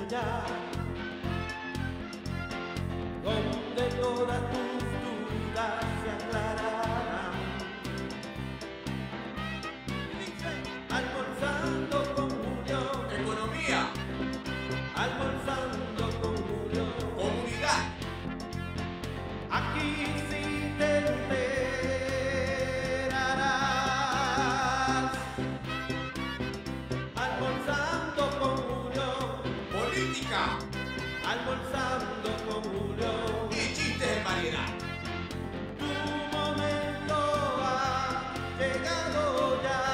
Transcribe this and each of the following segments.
allá, donde todas tus dudas se aclararán. Almorzando con Julio. Economía. Almorzando con Julio. Comunidad. Aquí sí te enterarás. Almorzando con Julio. Política. Almorzando con Julio. Y chistes de variedad. Tu momento ha llegado ya.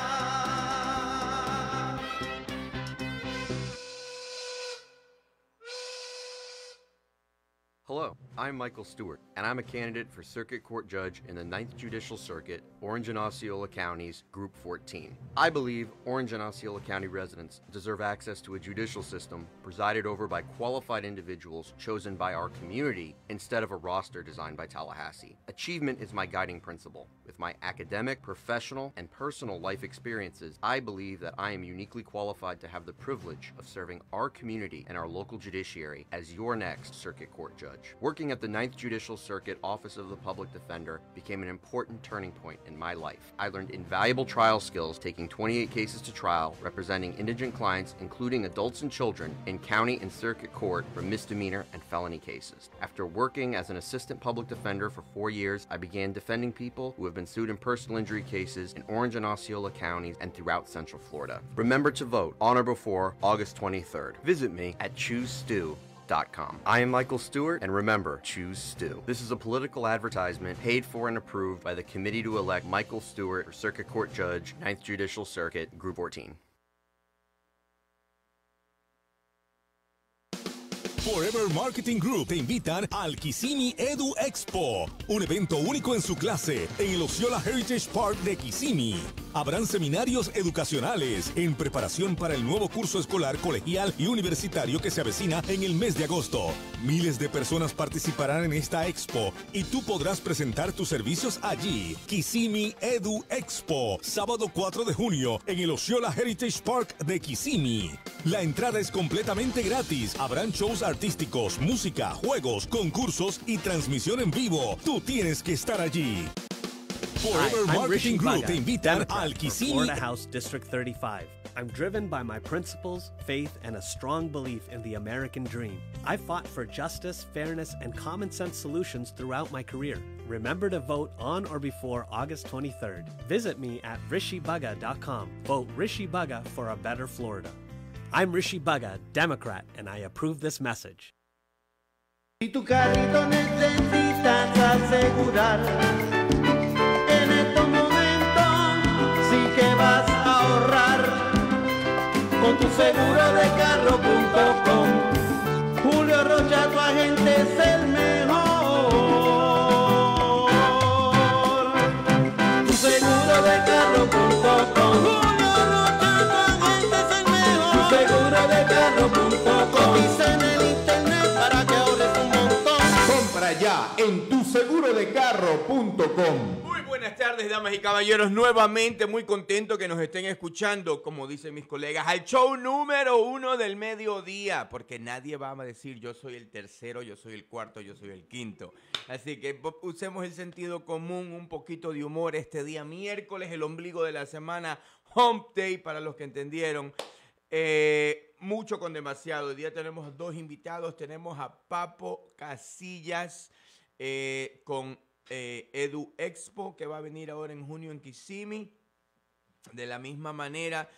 Hello, I'm Michael Stewart, and I'm a candidate for Circuit Court Judge in the 9th Judicial Circuit, Orange and Osceola Counties, Group 14. I believe Orange and Osceola County residents deserve access to a judicial system presided over by qualified individuals chosen by our community instead of a roster designed by Tallahassee. Achievement is my guiding principle. With my academic, professional, and personal life experiences, I believe that I am uniquely qualified to have the privilege of serving our community and our local judiciary as your next Circuit Court Judge. Working at the 9th Judicial Circuit Office of the Public Defender became an important turning point in my life. I learned invaluable trial skills taking 28 cases to trial representing indigent clients, including adults and children, in county and circuit court for misdemeanor and felony cases. After working as an assistant public defender for 4 years, I began defending people who have been sued in personal injury cases in Orange and Osceola counties and throughout Central Florida. Remember to vote on or before August 23rd. Visit me at ChooseStew.com. I am Michael Stewart, and remember, choose Stew. This is a political advertisement paid for and approved by the committee to elect Michael Stewart for Circuit Court Judge, 9th Judicial Circuit, Group 14. Forever Marketing Group te invitan al Kissimmee Edu Expo, un evento único en su clase en el Osceola Heritage Park de Kissimmee. Habrán seminarios educacionales en preparación para el nuevo curso escolar colegial y universitario que se avecina en el mes de agosto. Miles de personas participarán en esta expo y tú podrás presentar tus servicios allí. Kissimmee Edu Expo, sábado 4 de junio en el Osceola Heritage Park de Kissimmee. La entrada es completamente gratis. Habrán shows artísticos, música, juegos, concursos y transmisión en vivo. Tú tienes que estar allí. Forever Marketing Group te invitan al Kissimmee Florida House District 35. I'm driven by my principles, faith, and a strong belief in the American dream. I fought for justice, fairness, and common sense solutions throughout my career. Remember to vote on or before August 23rd. Visit me at rishibaga.com. Vote Rishi Baga for a better Florida. I'm Rishi Baga, Democrat, and I approve this message. Si tu carrito necesitas asegurar, en estos momentos sí que vas a ahorrar con tu seguro de carro.com. Julio Rocha, tu agente es el mejor. Tu seguro de carro.com. Seguro de carro.com. Dice en el internet para que ahorres un montón. Compra ya en tusegurodecarro.com. Muy buenas tardes, damas y caballeros. Nuevamente muy contento que nos estén escuchando, como dicen mis colegas, al show número 1 del mediodía, porque nadie va a decir yo soy el tercero, yo soy el cuarto, yo soy el quinto. Así que usemos el sentido común, un poquito de humor este día miércoles, el ombligo de la semana, Hump Day para los que entendieron. Mucho con demasiado. Hoy día tenemos dos invitados. Tenemos a Papo Casillas con Edu Expo, que va a venir ahora en junio en Kissimmee. De la misma manera,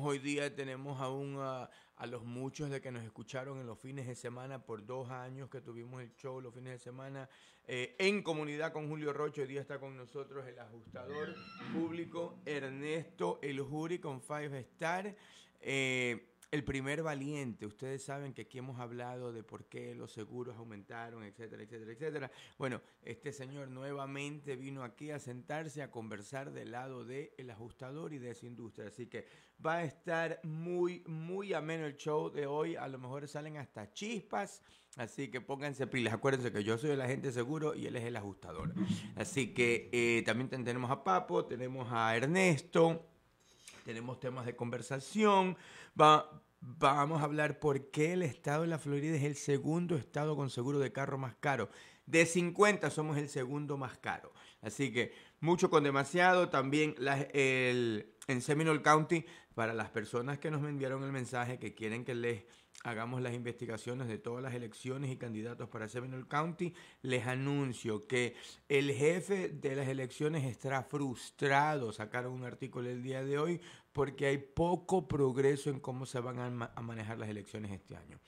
hoy día tenemos aún a los muchos de que nos escucharon en los fines de semana por 2 años que tuvimos el show los fines de semana en comunidad con Julio Rocha. Hoy día está con nosotros el ajustador público Ernesto El Juri con 5 Star. El primer valiente. Ustedes saben que aquí hemos hablado de por qué los seguros aumentaron, etcétera, etcétera, etcétera. Bueno, este señor nuevamente vino aquí a sentarse a conversar del lado del ajustador y de esa industria. Así que va a estar muy, muy ameno el show de hoy. A lo mejor salen hasta chispas. Así que pónganse pilas. Acuérdense que yo soy el agente seguro y él es el ajustador. Así que también tenemos a Papo, tenemos a Ernesto. Tenemos temas de conversación. Vamos a hablar por qué el estado de la Florida es el segundo estado con seguro de carro más caro. De 50 somos el segundo más caro. Así que mucho con demasiado. También en Seminole County, para las personas que nos enviaron el mensaje que quieren que les hagamos las investigaciones de todas las elecciones y candidatos para Seminole County, les anuncio que el jefe de las elecciones está frustrado. Sacaron un artículo el día de hoy porque hay poco progreso en cómo se van a manejar las elecciones este año.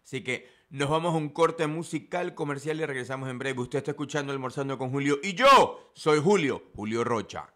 Así que nos vamos a un corte musical comercial y regresamos en breve. Usted está escuchando Almorzando con Julio y yo soy Julio Rocha.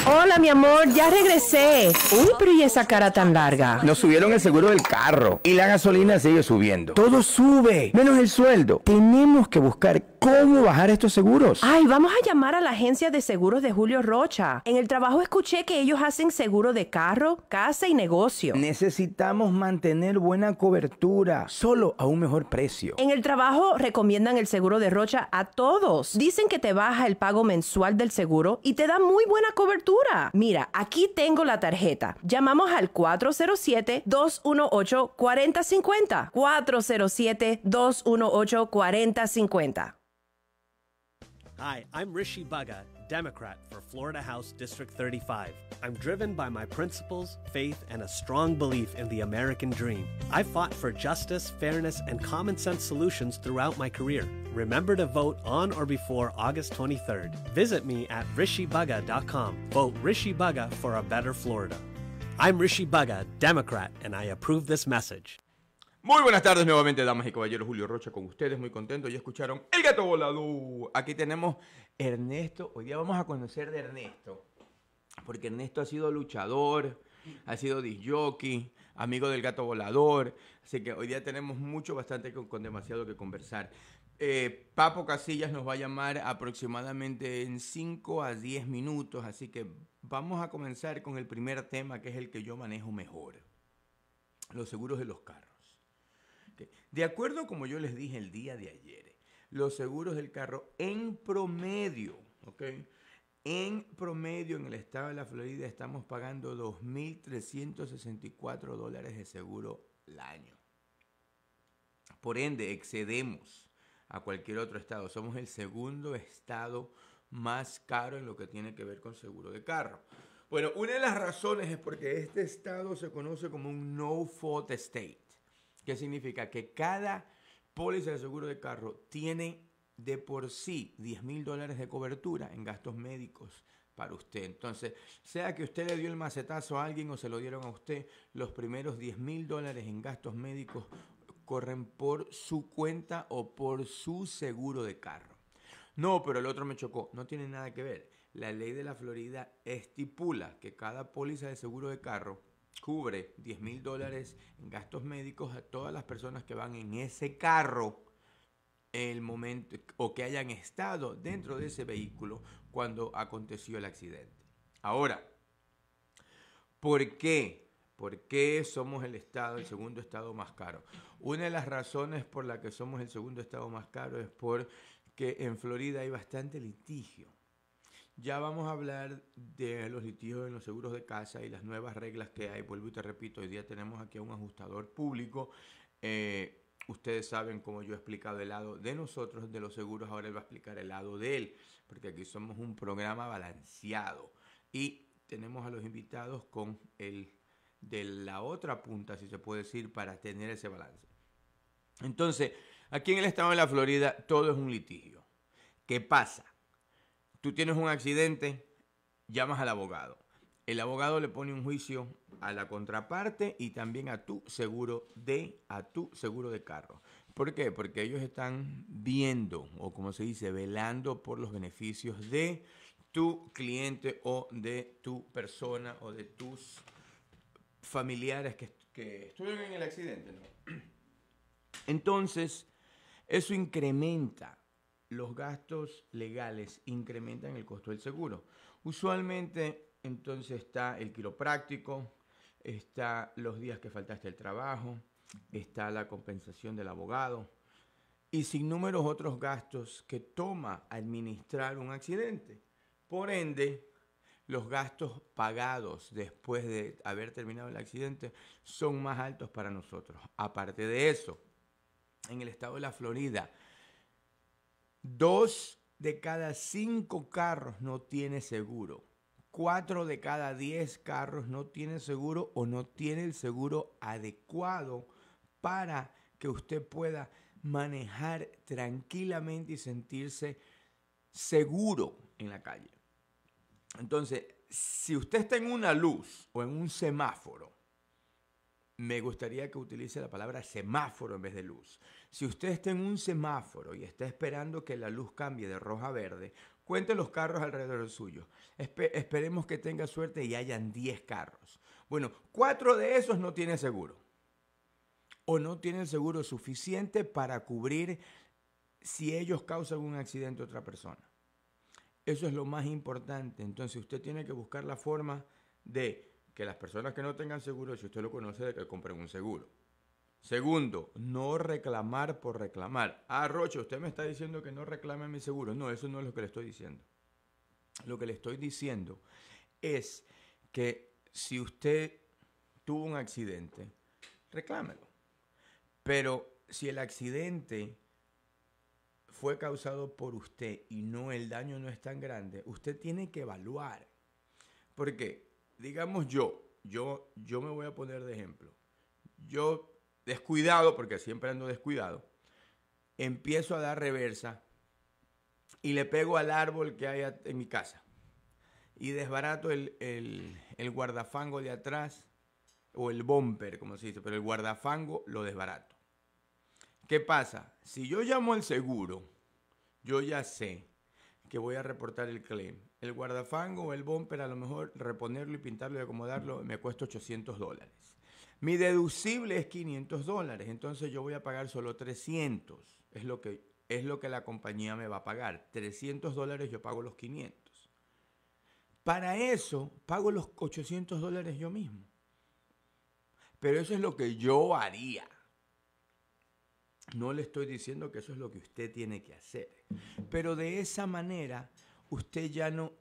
Hola, mi amor, ya regresé. Uy, pero ¿y esa cara tan larga? Nos subieron el seguro del carro y la gasolina sigue subiendo. Todo sube, menos el sueldo. Tenemos que buscar cómo bajar estos seguros. Ay, vamos a llamar a la agencia de seguros de Julio Rocha. En el trabajo escuché que ellos hacen seguro de carro, casa y negocio. Necesitamos mantener buena cobertura, solo a un mejor precio. En el trabajo recomiendan el seguro de Rocha a todos. Dicen que te baja el pago mensual del seguro y te da muy buena cobertura. Mira, aquí tengo la tarjeta. Llamamos al 407-218-4050. 407-218-4050. Hi, I'm Rishi Bhagat, Democrat for Florida House District 35. I'm driven by my principles, faith, and a strong belief in the American dream. I fought for justice, fairness, and common sense solutions throughout my career. Remember to vote on or before August 23rd. Visit me at rishibhagat.com. Vote Rishi Bhagat for a better Florida. I'm Rishi Bhagat, Democrat, and I approve this message. Muy buenas tardes nuevamente, damas y caballeros. Julio Rocha con ustedes, muy contento. Ya escucharon El Gato Volado. Aquí tenemos Ernesto. Hoy día vamos a conocer de Ernesto, porque Ernesto ha sido luchador, ha sido disc jockey, amigo del gato volador. Así que hoy día tenemos bastante con demasiado que conversar. Papo Casillas nos va a llamar aproximadamente en 5 a 10 minutos. Así que vamos a comenzar con el primer tema, que es el que yo manejo mejor. Los seguros de los carros. Okay. De acuerdo como yo les dije el día de ayer, los seguros del carro en promedio, ¿okay? En promedio en el estado de la Florida estamos pagando $2,364 de seguro al año. Por ende, excedemos a cualquier otro estado. Somos el segundo estado más caro en lo que tiene que ver con seguro de carro. Bueno, una de las razones es porque este estado se conoce como un no-fault state. ¿Qué significa? Que cada póliza de seguro de carro tiene de por sí $10,000 de cobertura en gastos médicos para usted. Entonces, sea que usted le dio el macetazo a alguien o se lo dieron a usted, los primeros $10,000 en gastos médicos corren por su cuenta o por su seguro de carro. No, pero el otro me chocó. No tiene nada que ver. La ley de la Florida estipula que cada póliza de seguro de carro cubre $10,000 en gastos médicos a todas las personas que van en ese carro el momento o que hayan estado dentro de ese vehículo cuando aconteció el accidente. Ahora, ¿por qué? ¿Por qué somos el segundo estado más caro? Una de las razones por la que somos el segundo estado más caro es porque en Florida hay bastante litigio. Ya vamos a hablar de los litigios en los seguros de casa y las nuevas reglas que hay. Vuelvo y te repito, hoy día tenemos aquí a un ajustador público. Ustedes saben, como yo he explicado el lado de nosotros, de los seguros, ahora él va a explicar el lado de él, porque aquí somos un programa balanceado. Y tenemos a los invitados con el de la otra punta, si se puede decir, para tener ese balance. Entonces, aquí en el estado de la Florida, todo es un litigio. ¿Qué pasa? Tú tienes un accidente, llamas al abogado. El abogado le pone un juicio a la contraparte y también a tu seguro de carro. ¿Por qué? Porque ellos están viendo, o como se dice, velando por los beneficios de tu cliente o de tu persona o de tus familiares que estuvieron en el accidente, ¿no? Entonces, eso incrementa los gastos legales, incrementan el costo del seguro. Usualmente, entonces está el quiropráctico, está los días que faltaste al trabajo, está la compensación del abogado y sin números otros gastos que toma administrar un accidente. Por ende, los gastos pagados después de haber terminado el accidente son más altos para nosotros. Aparte de eso, en el estado de la Florida, 2 de cada 5 carros no tiene seguro. 4 de cada 10 carros no tienen seguro o no tiene el seguro adecuado para que usted pueda manejar tranquilamente y sentirse seguro en la calle. Entonces, si usted está en una luz o en un semáforo, me gustaría que utilice la palabra semáforo en vez de luz. Si usted está en un semáforo y está esperando que la luz cambie de roja a verde, cuente los carros alrededor del suyo. Esperemos que tenga suerte y hayan 10 carros. Bueno, 4 de esos no tienen seguro. O no tienen seguro suficiente para cubrir si ellos causan un accidente a otra persona. Eso es lo más importante. Entonces usted tiene que buscar la forma de que las personas que no tengan seguro, si usted lo conoce, de que compren un seguro. Segundo, no reclamar por reclamar. Ah, Rocha, usted me está diciendo que no reclame mi seguro. No, eso no es lo que le estoy diciendo. Lo que le estoy diciendo es que si usted tuvo un accidente, reclámelo. Pero si el accidente fue causado por usted y no, el daño no es tan grande, usted tiene que evaluar. ¿Por qué? Digamos yo me voy a poner de ejemplo. Yo, descuidado, porque siempre ando descuidado, empiezo a dar reversa y le pego al árbol que hay en mi casa. Y desbarato el guardafango de atrás, o el bumper, como se dice, pero el guardafango lo desbarato. ¿Qué pasa? Si yo llamo al seguro, yo ya sé que voy a reportar el claim. El guardafango o el bumper, a lo mejor reponerlo y pintarlo y acomodarlo me cuesta $800. Mi deducible es $500, entonces yo voy a pagar solo 300. Es lo que la compañía me va a pagar. $300 yo pago los 500. Para eso pago los $800 yo mismo. Pero eso es lo que yo haría. No le estoy diciendo que eso es lo que usted tiene que hacer. Pero de esa manera usted ya no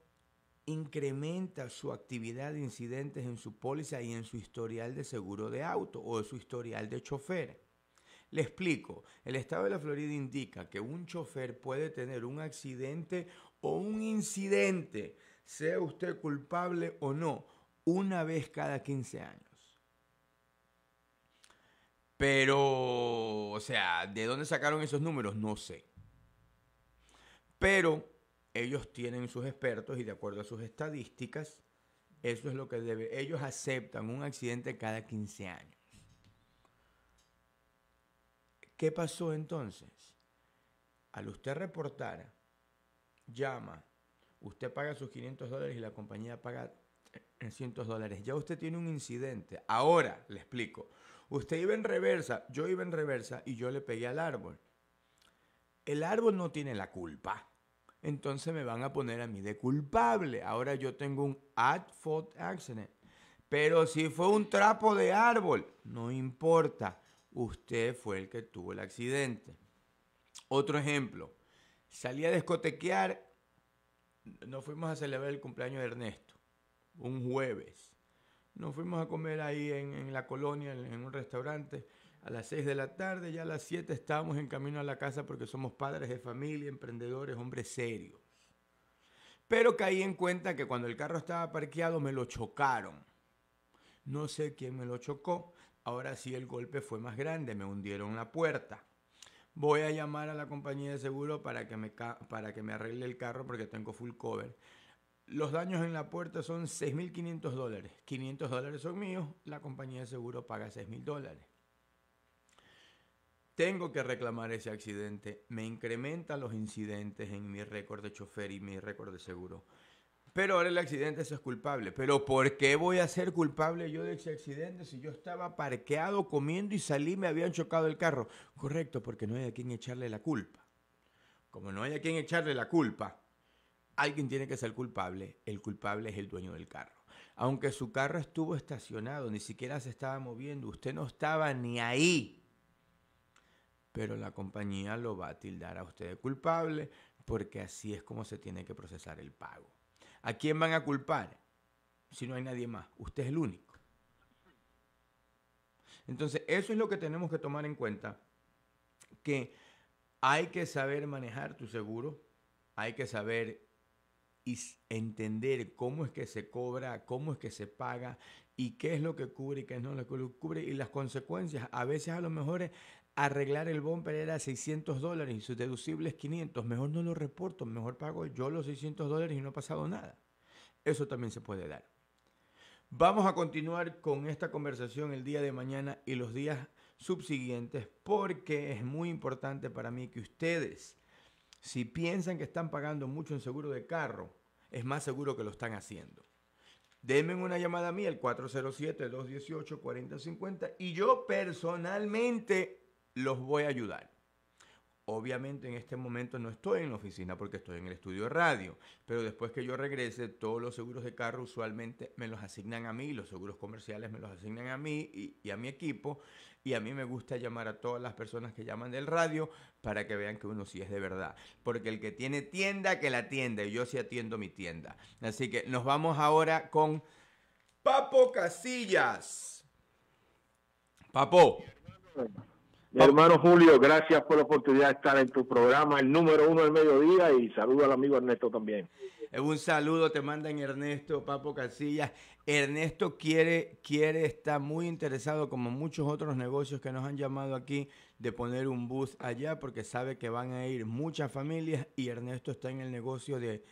incrementa su actividad de incidentes en su póliza y en su historial de seguro de auto o su historial de chofer. Le explico. El estado de la Florida indica que un chofer puede tener un accidente o un incidente, sea usted culpable o no, una vez cada 15 años. Pero, o sea, ¿de dónde sacaron esos números? No sé. Pero ellos tienen sus expertos y de acuerdo a sus estadísticas, eso es lo que debe. Ellos aceptan un accidente cada 15 años. ¿Qué pasó entonces? Al usted reportar, llama, usted paga sus $500 y la compañía paga $300. Ya usted tiene un incidente. Ahora, le explico. Usted iba en reversa, yo iba en reversa y yo le pegué al árbol. El árbol no tiene la culpa. Entonces me van a poner a mí de culpable. Ahora yo tengo un at-fault accident. Pero si fue un trapo de árbol, no importa. Usted fue el que tuvo el accidente. Otro ejemplo. Salí a discotequear. Nos fuimos a celebrar el cumpleaños de Ernesto. Un jueves. Nos fuimos a comer ahí en la colonia, en un restaurante, a las 6 de la tarde. Ya a las 7 estábamos en camino a la casa porque somos padres de familia, emprendedores, hombres serios. Pero caí en cuenta que cuando el carro estaba parqueado me lo chocaron. No sé quién me lo chocó. Ahora sí el golpe fue más grande, me hundieron la puerta. Voy a llamar a la compañía de seguro para que me arregle el carro porque tengo full cover. Los daños en la puerta son $6,500. $500 son míos, la compañía de seguro paga $6,000. Tengo que reclamar ese accidente. Me incrementan los incidentes en mi récord de chofer y mi récord de seguro. Pero ahora el accidente es culpable. ¿Pero por qué voy a ser culpable yo de ese accidente si yo estaba parqueado comiendo y salí me habían chocado el carro? Correcto, porque no hay a quien echarle la culpa. Como no hay a quien echarle la culpa, alguien tiene que ser culpable. El culpable es el dueño del carro. Aunque su carro estuvo estacionado, ni siquiera se estaba moviendo, usted no estaba ni ahí. Pero la compañía lo va a tildar a usted de culpable porque así es como se tiene que procesar el pago. ¿A quién van a culpar? Si no hay nadie más. Usted es el único. Entonces, eso es lo que tenemos que tomar en cuenta. Que hay que saber manejar tu seguro. Hay que saber y entender cómo es que se cobra, cómo es que se paga y qué es lo que cubre y qué no es lo que cubre y las consecuencias. A veces a lo mejor arreglar el bumper era $600 y su deducible es $500. Mejor no lo reporto, mejor pago yo los $600 y no ha pasado nada. Eso también se puede dar. Vamos a continuar con esta conversación el día de mañana y los días subsiguientes porque es muy importante para mí que ustedes, si piensan que están pagando mucho en seguro de carro, es más seguro que lo están haciendo. Denme una llamada a mí, el 407-218-4050 y yo personalmente los voy a ayudar. Obviamente en este momento no estoy en la oficina porque estoy en el estudio de radio, pero después que yo regrese, todos los seguros de carro usualmente me los asignan a mí, los seguros comerciales me los asignan a mí y a mi equipo, y a mí me gusta llamar a todas las personas que llaman del radio para que vean que uno sí es de verdad, porque el que tiene tienda, que la atienda, y yo sí atiendo mi tienda. Así que nos vamos ahora con Papo Casillas. Papo. Mi hermano Julio, gracias por la oportunidad de estar en tu programa, el número 1 del mediodía, y saludo al amigo Ernesto también. Un saludo te mandan Ernesto, Papo Casillas. Ernesto quiere, está muy interesado, como muchos otros negocios que nos han llamado aquí, de poner un booth allá porque sabe que van a ir muchas familias y Ernesto está en el negocio de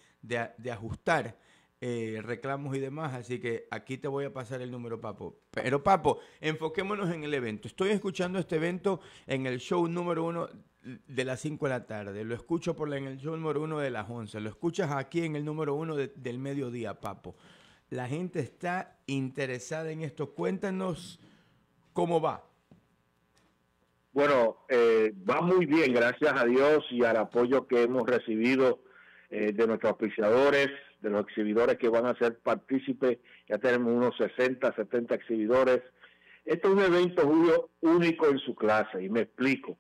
ajustar reclamos y demás, así que aquí te voy a pasar el número, Papo. Pero Papo, enfoquémonos en el evento. Estoy escuchando este evento en el show número 1 de las 5 de la tarde, lo escucho en el show número 1 de las 11, lo escuchas aquí en el número 1 del mediodía, Papo. La gente está interesada en esto. Cuéntanos cómo va. Bueno, va muy bien, gracias a Dios y al apoyo que hemos recibido de nuestros auspiciadores, de los exhibidores que van a ser partícipes. Ya tenemos unos 60, 70 exhibidores. Este es un evento, Julio, único en su clase, y me explico.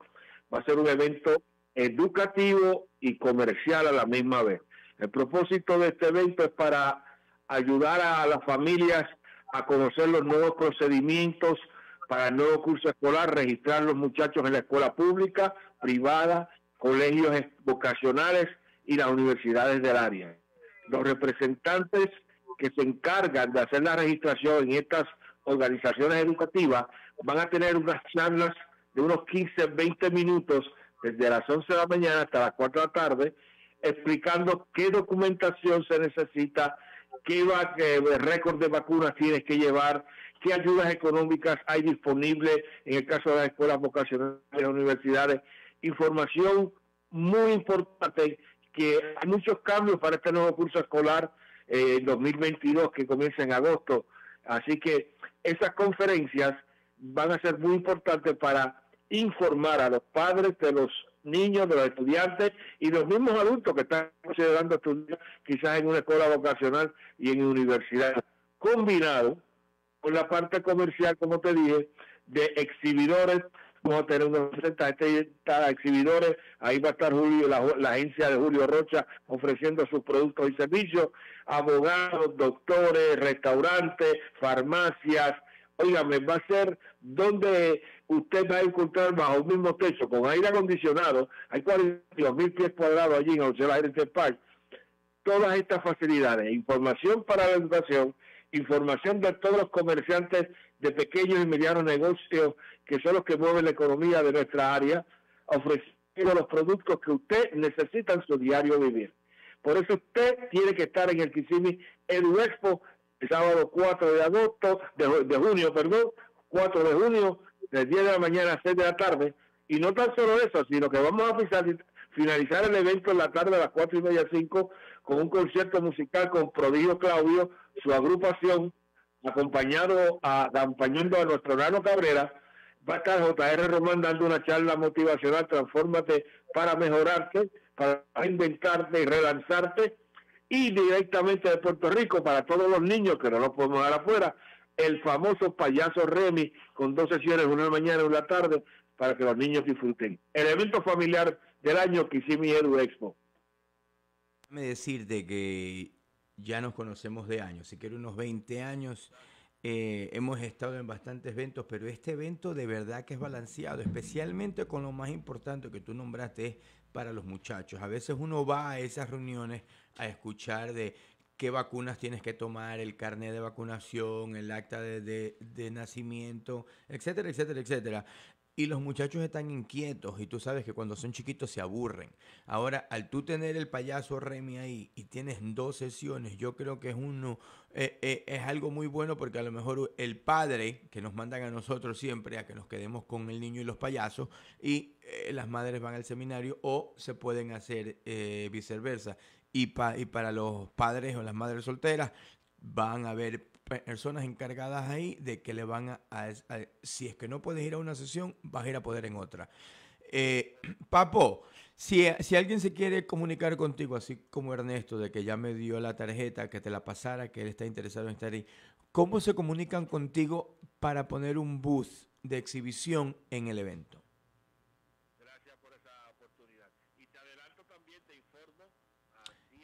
Va a ser un evento educativo y comercial a la misma vez. El propósito de este evento es para ayudar a las familias a conocer los nuevos procedimientos para el nuevo curso escolar, registrar los muchachos en la escuela pública, privada, colegios vocacionales y las universidades del área. Los representantes que se encargan de hacer la registración en estas organizaciones educativas van a tener unas charlas de unos 15, 20 minutos desde las 11 de la mañana hasta las 4 de la tarde, explicando qué documentación se necesita, qué récord de vacunas tienes que llevar, qué ayudas económicas hay disponibles en el caso de las escuelas vocacionales y las universidades. Información muy importante, que hay muchos cambios para este nuevo curso escolar 2022 que comienza en agosto. Así que esas conferencias van a ser muy importantes para informar a los padres de los niños, de los estudiantes y los mismos adultos que están considerando estudiar quizás en una escuela vocacional y en universidad, combinado con la parte comercial, como te dije, de exhibidores. Vamos a tener unos 60 exhibidores. Ahí va a estar Julio, la agencia de Julio Rocha, ofreciendo sus productos y servicios, abogados, doctores, restaurantes, farmacias. Óigame, va a ser donde usted va a encontrar bajo el mismo techo, con aire acondicionado. Hay 42,000 pies cuadrados allí en el Hotel Heritage Park. Todas estas facilidades, información para la educación, información de todos los comerciantes de pequeños y medianos negocios, que son los que mueven la economía de nuestra área, ofreciendo los productos que usted necesita en su diario vivir. Por eso usted tiene que estar en el Kissimmee Edu Expo el sábado 4 de agosto, de junio, 4 de junio, de 10 de la mañana a 6 de la tarde. Y no tan solo eso, sino que vamos a finalizar el evento en la tarde a las 4:30, 5, con un concierto musical con Prodigio Claudio, su agrupación, acompañando a nuestro Nano Cabrera. Va a estar J.R. Román dando una charla motivacional, Transfórmate para mejorarte, para inventarte y relanzarte. Y directamente de Puerto Rico, para todos los niños, que no los podemos dar afuera, el famoso payaso Remy, con 2 sesiones, una en la mañana y una en la tarde, para que los niños disfruten. El evento familiar del año, Kissimmee Edu Expo. Déjame decirte que ya nos conocemos de años, si quiero unos 20 años, hemos estado en bastantes eventos, pero este evento de verdad que es balanceado, especialmente con lo más importante que tú nombraste, es para los muchachos. A veces uno va a esas reuniones a escuchar de qué vacunas tienes que tomar, el carnet de vacunación, el acta de nacimiento, etcétera, etcétera, etcétera. Y los muchachos están inquietos y tú sabes que cuando son chiquitos se aburren. Ahora, al tú tener el payaso Remy ahí y tienes 2 sesiones, yo creo que es algo muy bueno, porque a lo mejor el padre, que nos mandan a nosotros siempre a que nos quedemos con el niño y los payasos, y las madres van al seminario, o se pueden hacer viceversa. Y para los padres o las madres solteras van a haber personas encargadas ahí de que le van a si es que no puedes ir a una sesión, vas a ir a poder en otra. Papo, si alguien se quiere comunicar contigo, así como Ernesto, de que ya me dio la tarjeta, que te la pasara, que él está interesado en estar ahí, ¿cómo se comunican contigo para poner un booth de exhibición en el evento? Gracias por esa oportunidad. Y te adelanto también, te informo.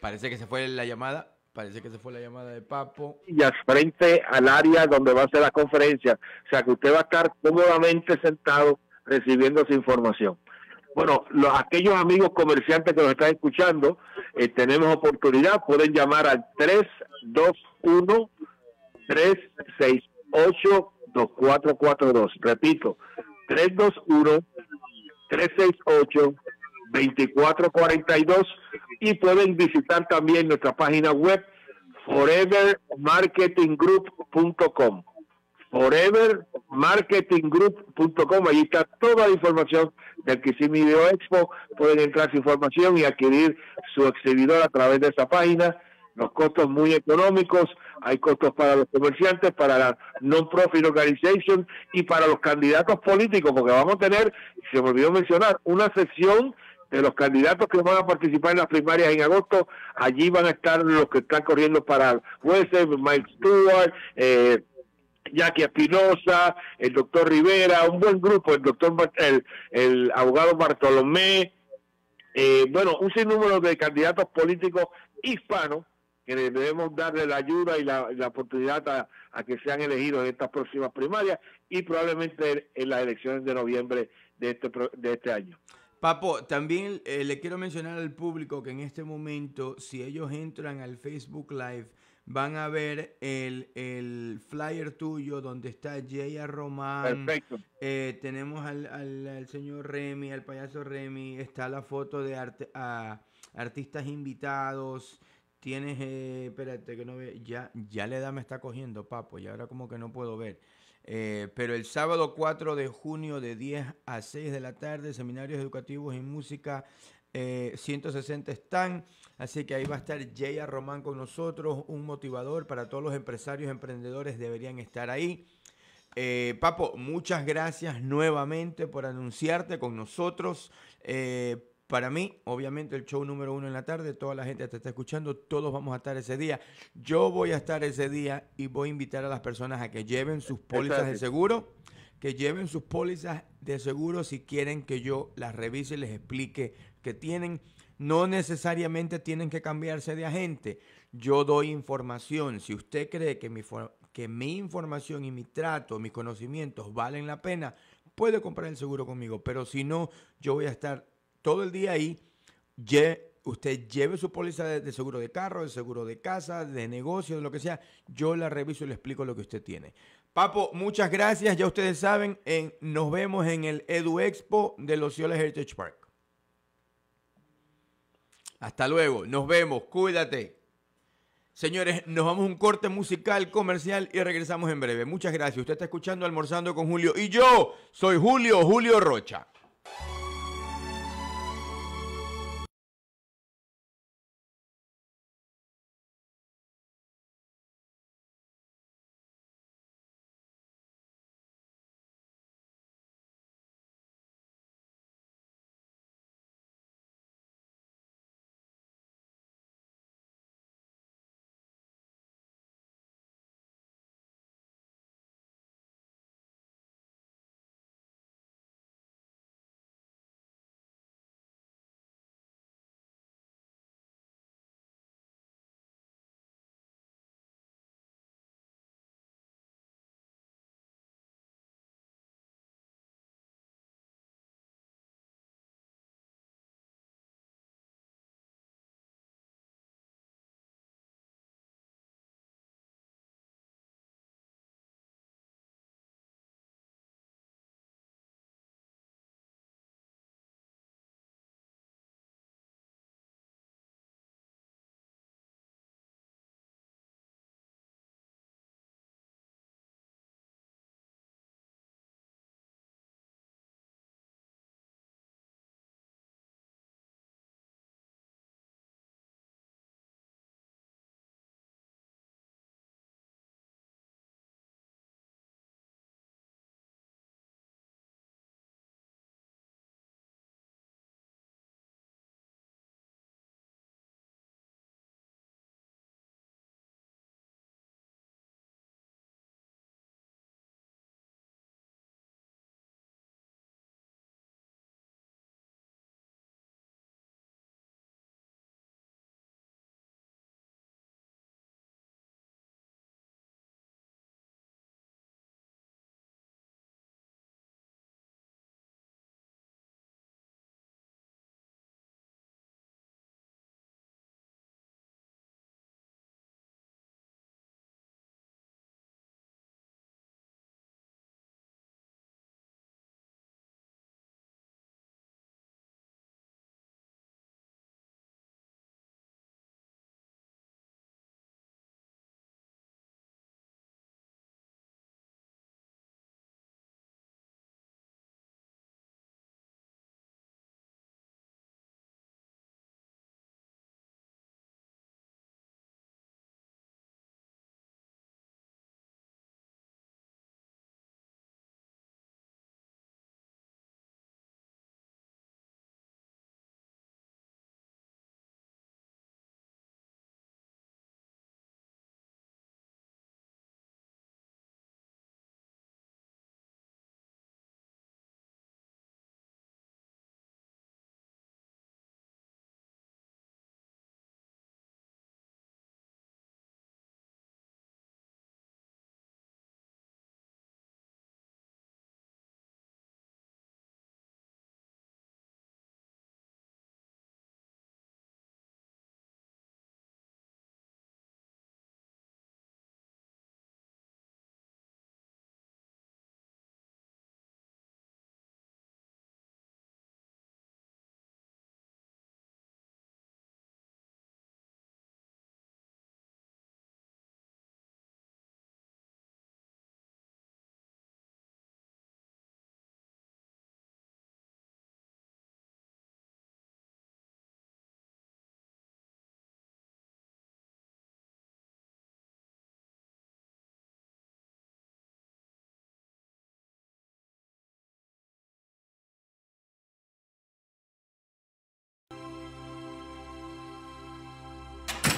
Parece que se fue la llamada. Parece que se fue la llamada de Papo. Y frente al área donde va a ser la conferencia. O sea que usted va a estar cómodamente sentado recibiendo esa información. Bueno, aquellos amigos comerciantes que nos están escuchando, tenemos oportunidad, pueden llamar al 321-368-2442. Repito, 321-368-2442. Y pueden visitar también nuestra página web forevermarketinggroup.com, forevermarketinggroup.com. Allí está toda la información del Kissimmee Video Expo. Pueden entrar su información y adquirir su exhibidor a través de esa página. Los costos muy económicos, hay costos para los comerciantes, para la non-profit organization y para los candidatos políticos, porque vamos a tener, se me olvidó mencionar, una sección de los candidatos que van a participar en las primarias en agosto. Allí van a estar los que están corriendo para jueces, Mike Stewart, Jackie Espinosa, el doctor Rivera, un buen grupo, el abogado Bartolomé, bueno, un sinnúmero de candidatos políticos hispanos que debemos darle la ayuda y la oportunidad a que sean elegidos en estas próximas primarias y probablemente en las elecciones de noviembre de este año. Papo, también le quiero mencionar al público que en este momento, si ellos entran al Facebook Live, van a ver el flyer tuyo donde está J.R. Román. Perfecto. Tenemos al señor Remy, al payaso Remy. Está la foto de artistas invitados. Tienes, espérate que no ve, ya la edad me está cogiendo, Papo, y ahora como que no puedo ver. Pero el sábado 4 de junio de 10 a 6 de la tarde, seminarios educativos en música, 160 están, así que ahí va a estar J.R. Román con nosotros, un motivador para todos los empresarios, emprendedores deberían estar ahí. Papo, muchas gracias nuevamente por anunciarte con nosotros. Para mí, obviamente, el show número 1 en la tarde, toda la gente te está escuchando, todos vamos a estar ese día. Yo voy a estar ese día y voy a invitar a las personas a que lleven sus pólizas de seguro, si quieren que yo las revise y les explique que tienen. No necesariamente tienen que cambiarse de agente. Yo doy información. Si usted cree que mi información y mi trato, mis conocimientos valen la pena, puede comprar el seguro conmigo. Pero si no, yo voy a estar todo el día ahí. Usted lleve su póliza de seguro de carro, de seguro de casa, de negocio, de lo que sea. Yo la reviso y le explico lo que usted tiene. Papo, muchas gracias. Ya ustedes saben, nos vemos en el Edu Expo de los Osceola Heritage Park. Hasta luego. Nos vemos. Cuídate. Señores, nos vamos a un corte musical comercial y regresamos en breve. Muchas gracias. Usted está escuchando Almorzando con Julio y yo soy Julio Rocha.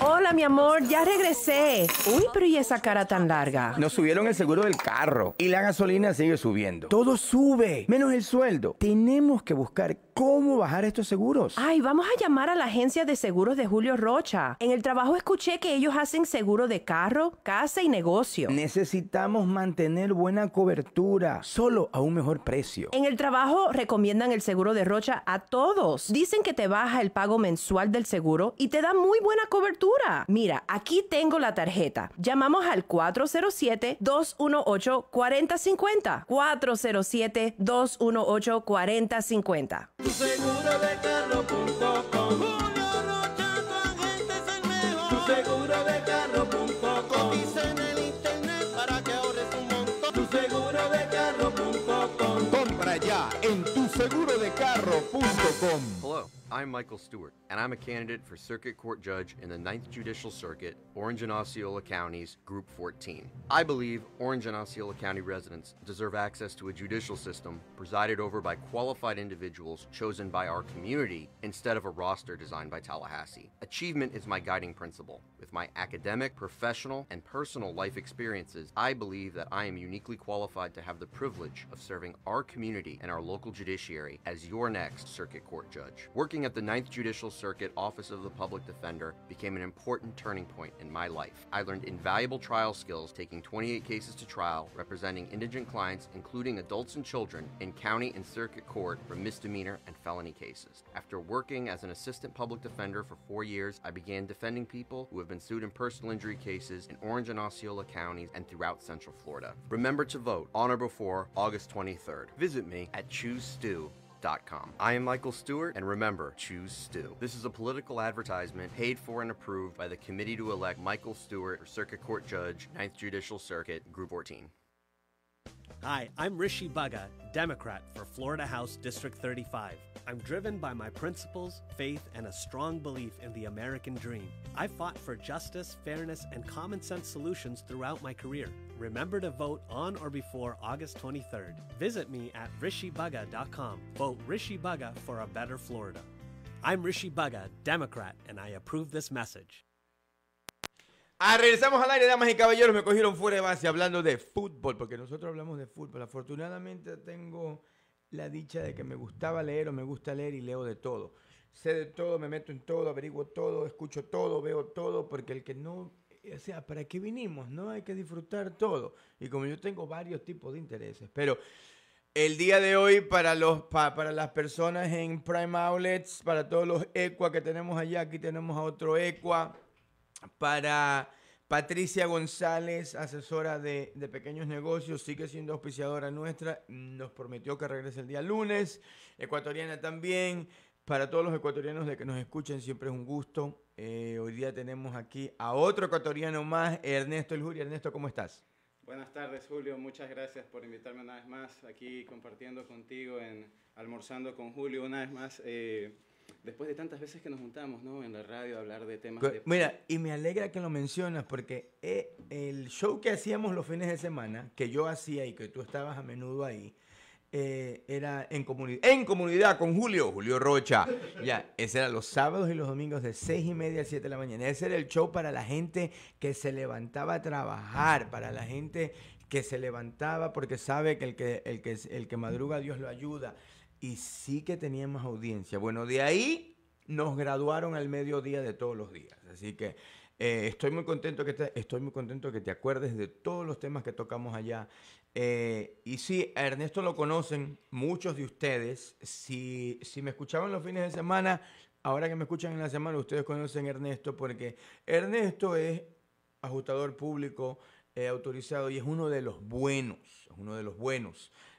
Hola, mi amor, ya regresé. Uy, pero ¿y esa cara tan larga? Nos subieron el seguro del carro y la gasolina sigue subiendo. Todo sube, menos el sueldo. Tenemos que buscar cómo bajar estos seguros. Ay, vamos a llamar a la agencia de seguros de Julio Rocha. En el trabajo escuché que ellos hacen seguro de carro, casa y negocio. Necesitamos mantener buena cobertura, solo a un mejor precio. En el trabajo recomiendan el seguro de Rocha a todos. Dicen que te baja el pago mensual del seguro y te da muy buena cobertura. Mira, aquí tengo la tarjeta. Llamamos al 407-218-4050. 407-218-4050. Tu seguro de carro.com. Julio Rocha, tu agente es el mejor. Tu seguro de carro.com. Cotiza en el internet para que ahorres un montón. Tu seguro de carro.com. Compra ya en tusegurodecarro.com. Hello, I'm Michael Stewart, and I'm a candidate for Circuit Court Judge in the 9th Judicial Circuit, Orange and Osceola Counties, Group 14. I believe Orange and Osceola County residents deserve access to a judicial system presided over by qualified individuals chosen by our community instead of a roster designed by Tallahassee. Achievement is my guiding principle. With my academic, professional, and personal life experiences, I believe that I am uniquely qualified to have the privilege of serving our community and our local judiciary as your next Circuit Court Judge. Working at the 9th Judicial Circuit Office of the Public Defender became an important turning point in my life. I learned invaluable trial skills taking 28 cases to trial, representing indigent clients, including adults and children, in county and circuit court for misdemeanor and felony cases. After working as an assistant public defender for 4 years, I began defending people who have been sued in personal injury cases in Orange and Osceola counties and throughout Central Florida. Remember to vote on or before August 23rd. Visit me at ChooseStew.com. I am Michael Stewart, and remember, choose Stu. This is a political advertisement paid for and approved by the committee to elect Michael Stewart for Circuit Court Judge, 9th Judicial Circuit, Group 14. Hi, I'm Rishi Bhagat, Democrat for Florida House District 35. I'm driven by my principles, faith, and a strong belief in the American dream. I fought for justice, fairness, and common sense solutions throughout my career. Remember to vote on or before August 23rd. Visit me at rishibhagat.com. Vote Rishi Bhagat for a better Florida. I'm Rishi Bhagat, Democrat, and I approve this message. Regresamos al aire, damas y caballeros. Me cogieron fuera de base hablando de fútbol, porque nosotros hablamos de fútbol. Afortunadamente tengo la dicha de que me gustaba leer o me gusta leer y leo de todo. Sé de todo, me meto en todo, averiguo todo, escucho todo, veo todo, porque el que no... O sea, ¿para qué vinimos? No hay que disfrutar todo. Y como yo tengo varios tipos de intereses, pero el día de hoy para las personas en Prime Outlets, para todos los Equa que tenemos allá, aquí tenemos a otro Equa. Para Patricia González, asesora de pequeños negocios, sigue siendo auspiciadora nuestra, nos prometió que regrese el día lunes, ecuatoriana también. Para todos los ecuatorianos de que nos escuchen, siempre es un gusto. Hoy día tenemos aquí a otro ecuatoriano más, Ernesto El Juri. Ernesto, ¿cómo estás? Buenas tardes, Julio. Muchas gracias por invitarme una vez más aquí compartiendo contigo, almorzando con Julio una vez más. Después de tantas veces que nos juntamos, ¿no?, en la radio a hablar de temas de... Mira, y me alegra que lo mencionas porque el show que hacíamos los fines de semana, que yo hacía y que tú estabas a menudo ahí, era en comunidad con Julio Rocha. Ya, ese era los sábados y los domingos de 6:30 a 7 de la mañana. Ese era el show para la gente que se levantaba a trabajar, para la gente que se levantaba porque sabe que el que madruga Dios lo ayuda. Y sí que teníamos audiencia. Bueno, de ahí nos graduaron al mediodía de todos los días. Así que estoy muy contento que te acuerdes de todos los temas que tocamos allá. Y sí, a Ernesto lo conocen muchos de ustedes. Si me escuchaban los fines de semana, ahora que me escuchan en la semana, ustedes conocen a Ernesto porque Ernesto es ajustador público autorizado y es uno de los buenos.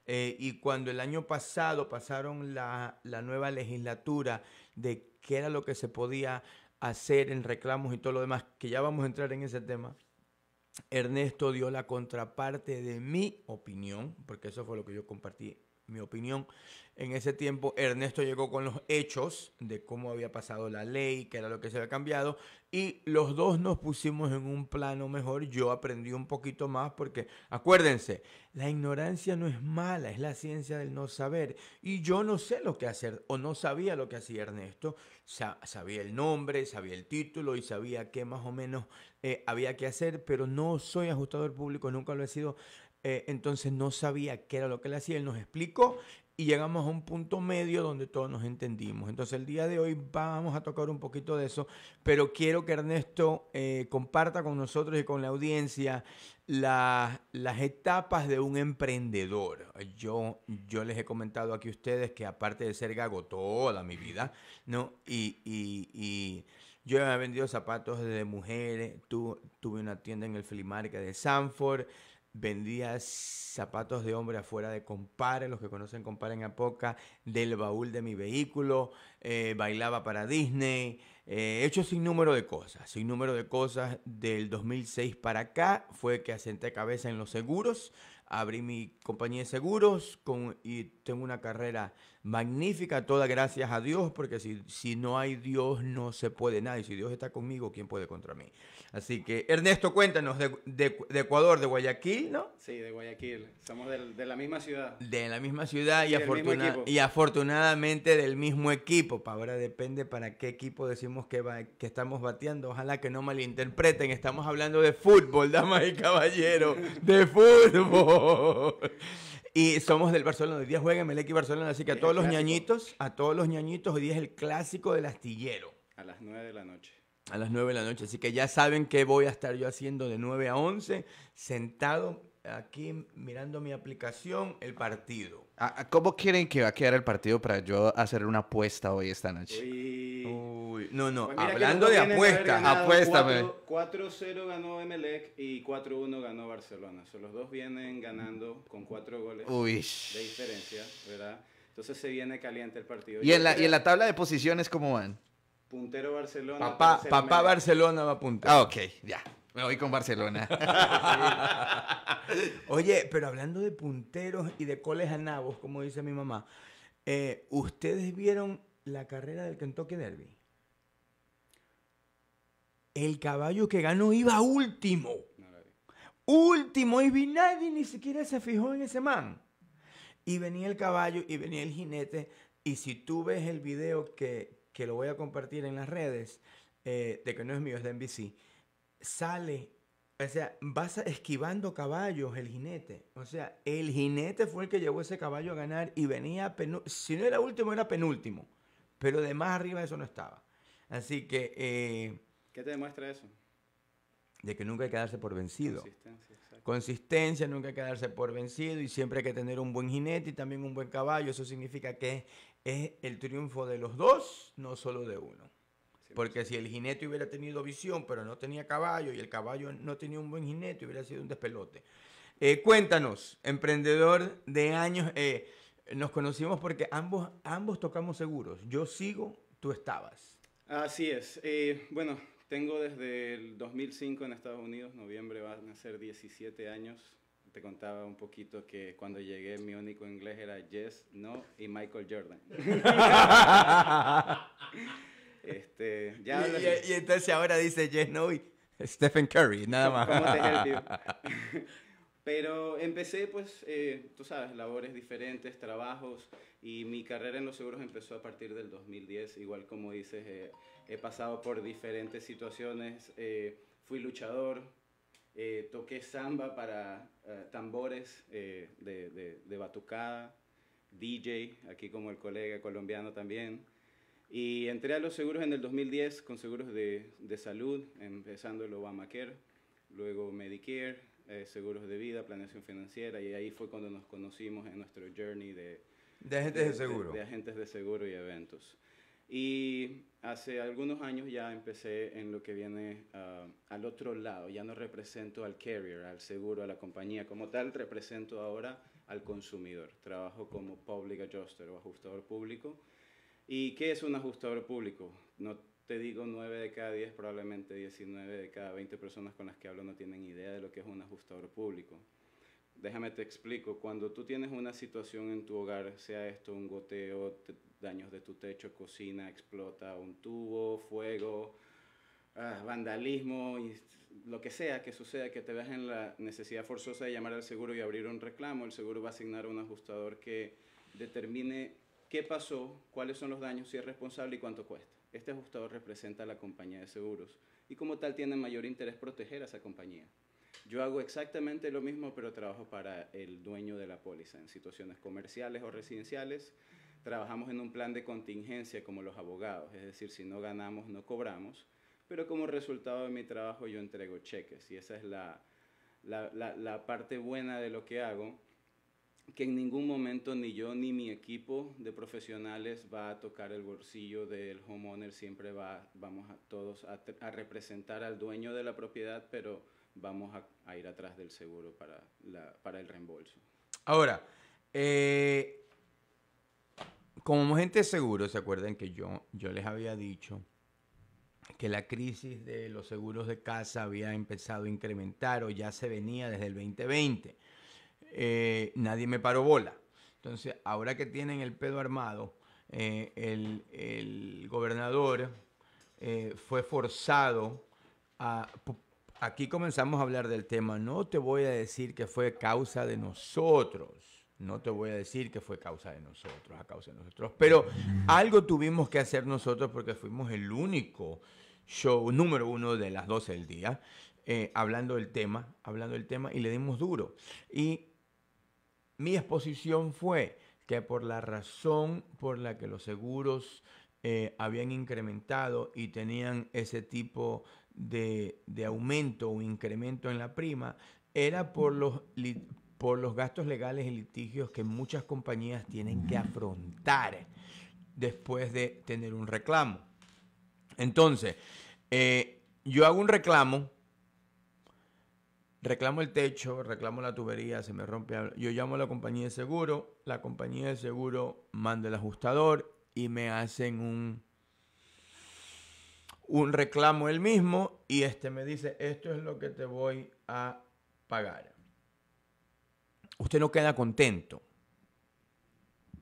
Y cuando el año pasado pasaron la nueva legislatura de qué era lo que se podía hacer en reclamos y todo lo demás, que ya vamos a entrar en ese tema, Ernesto dio la contraparte de mi opinión, porque eso fue lo que yo compartí mi opinión. En ese tiempo Ernesto llegó con los hechos de cómo había pasado la ley, qué era lo que se había cambiado, y los dos nos pusimos en un plano mejor. Yo aprendí un poquito más porque, acuérdense, la ignorancia no es mala, es la ciencia del no saber. Y yo no sé lo que hacer, o no sabía lo que hacía Ernesto. Sabía el nombre, sabía el título y sabía qué más o menos había que hacer, pero no soy ajustador público, nunca lo he sido. Entonces no sabía qué era lo que él hacía. Él nos explicó y llegamos a un punto medio donde todos nos entendimos. Entonces el día de hoy vamos a tocar un poquito de eso, pero quiero que Ernesto comparta con nosotros y con la audiencia las etapas de un emprendedor. Yo les he comentado aquí a ustedes que aparte de ser gago toda mi vida, ¿no? Y yo he vendido zapatos de mujeres, tuve una tienda en el Flea Market de Sanford, vendía zapatos de hombre afuera de Compare, los que conocen Compare en Apoca, del baúl de mi vehículo, bailaba para Disney, he hecho sin número de cosas. Del 2006 para acá fue que asenté cabeza en los seguros, abrí mi compañía de seguros y tengo una carrera magnífica, toda gracias a Dios, porque si no hay Dios no se puede nada, y si Dios está conmigo, ¿quién puede contra mí? Así que, Ernesto, cuéntanos, de Ecuador, de Guayaquil, ¿no? Sí, de Guayaquil. Somos de la misma ciudad. De la misma ciudad Sí, y afortunadamente del mismo equipo. Ahora depende para qué equipo decimos que estamos bateando. Ojalá que no malinterpreten. Estamos hablando de fútbol, damas y caballeros. De fútbol. Y somos del Barcelona. Hoy día juega Emelec y Barcelona. Así que a todos los ñañitos, hoy día es el clásico del astillero. A las 9 de la noche. A las 9 de la noche. Así que ya saben qué voy a estar yo haciendo de 9 a 11, sentado aquí mirando mi aplicación, el partido. ¿Cómo quieren que va a quedar el partido para yo hacer una apuesta hoy esta noche? Uy, no, Pues mira, hablando de apuestas. Apuéstame. 4-0 ganó Emelec y 4-1 ganó Barcelona. Los dos vienen ganando con 4 goles Uy. de diferencia, ¿verdad? Entonces se viene caliente el partido. ¿Y en la tabla de posiciones cómo van? Puntero Barcelona. Papá Barcelona va a apuntar. Ok, ya. Me voy con Barcelona. Oye, pero hablando de punteros y de coles a nabos, como dice mi mamá, ¿ustedes vieron la carrera del Kentucky Derby? El caballo que ganó iba último. Último, y nadie ni siquiera se fijó en ese man. Y venía el caballo y venía el jinete. Y si tú ves el video que lo voy a compartir en las redes, de que no es mío, es de NBC, sale, o sea, vas esquivando caballos el jinete. O sea, el jinete fue el que llevó ese caballo a ganar y venía, si no era último, era penúltimo. Pero de más arriba eso no estaba. Así que... ¿Qué te demuestra eso? De que nunca hay que darse por vencido. Consistencia, exacto. Consistencia, nunca hay que darse por vencido y siempre hay que tener un buen jinete y también un buen caballo. Eso significa que es el triunfo de los dos, no solo de uno. Porque si el jinete hubiera tenido visión, pero no tenía caballo, y el caballo no tenía un buen jinete, hubiera sido un despelote. Cuéntanos, emprendedor de años, nos conocimos porque ambos tocamos seguros. Yo sigo, tú estabas. Así es. Bueno, tengo desde el 2005 en Estados Unidos, noviembre van a ser 17 años. Te contaba un poquito que cuando llegué mi único inglés era yes, no y Michael Jordan. Y entonces ahora dice yes, no y Stephen Curry, nada más. ¿Cómo te help you? Pero empecé, pues, tú sabes, labores diferentes, trabajos, y mi carrera en los seguros empezó a partir del 2010. Igual como dices, he pasado por diferentes situaciones, fui luchador, toqué samba para tambores de batucada, DJ, aquí como el colega colombiano también. Y entré a los seguros en el 2010 con seguros de salud, empezando el Obamacare, luego Medicare, seguros de vida, planeación financiera, y ahí fue cuando nos conocimos en nuestro journey de agentes de seguro. De agentes de seguro y eventos. Y hace algunos años ya empecé en lo que viene al otro lado. Ya no represento al carrier, al seguro, a la compañía como tal, represento ahora al consumidor. Trabajo como public adjuster o ajustador público. ¿Y qué es un ajustador público? No te digo 9 de cada 10, probablemente 19 de cada 20 personas con las que hablo no tienen idea de lo que es un ajustador público. Déjame te explico. Cuando tú tienes una situación en tu hogar, sea esto un goteo, daños de tu techo, cocina, explota un tubo, fuego, vandalismo, y lo que sea que suceda, que te veas en la necesidad forzosa de llamar al seguro y abrir un reclamo, el seguro va a asignar a un ajustador que determine qué pasó, cuáles son los daños, si es responsable y cuánto cuesta. Este ajustador representa a la compañía de seguros y como tal tiene mayor interés proteger a esa compañía. Yo hago exactamente lo mismo, pero trabajo para el dueño de la póliza. En situaciones comerciales o residenciales, trabajamos en un plan de contingencia como los abogados, es decir, si no ganamos, no cobramos, pero como resultado de mi trabajo yo entrego cheques y esa es la parte buena de lo que hago, que en ningún momento ni yo ni mi equipo de profesionales va a tocar el bolsillo del homeowner, siempre vamos a todos a representar al dueño de la propiedad, pero vamos a ir atrás del seguro para el reembolso. Ahora, como agente de seguro, ¿se acuerdan que yo les había dicho que la crisis de los seguros de casa había empezado a incrementar o ya se venía desde el 2020? Nadie me paró bola. Entonces, ahora que tienen el pedo armado, el gobernador fue forzado a... Aquí comenzamos a hablar del tema. No te voy a decir que fue causa de nosotros. No te voy a decir que fue causa de nosotros, a causa de nosotros. Pero algo tuvimos que hacer nosotros porque fuimos el único show número 1 de las 12 del día hablando del tema y le dimos duro. Y mi exposición fue que por la razón por la que los seguros habían incrementado y tenían ese tipo de aumento o incremento en la prima, era por los gastos legales y litigios que muchas compañías tienen que afrontar después de tener un reclamo. Entonces, yo hago un reclamo el techo, reclamo la tubería, se me rompe, yo llamo a la compañía de seguro, la compañía de seguro manda el ajustador y me hacen un reclamo él mismo y me dice, esto es lo que te voy a pagar. Usted no queda contento.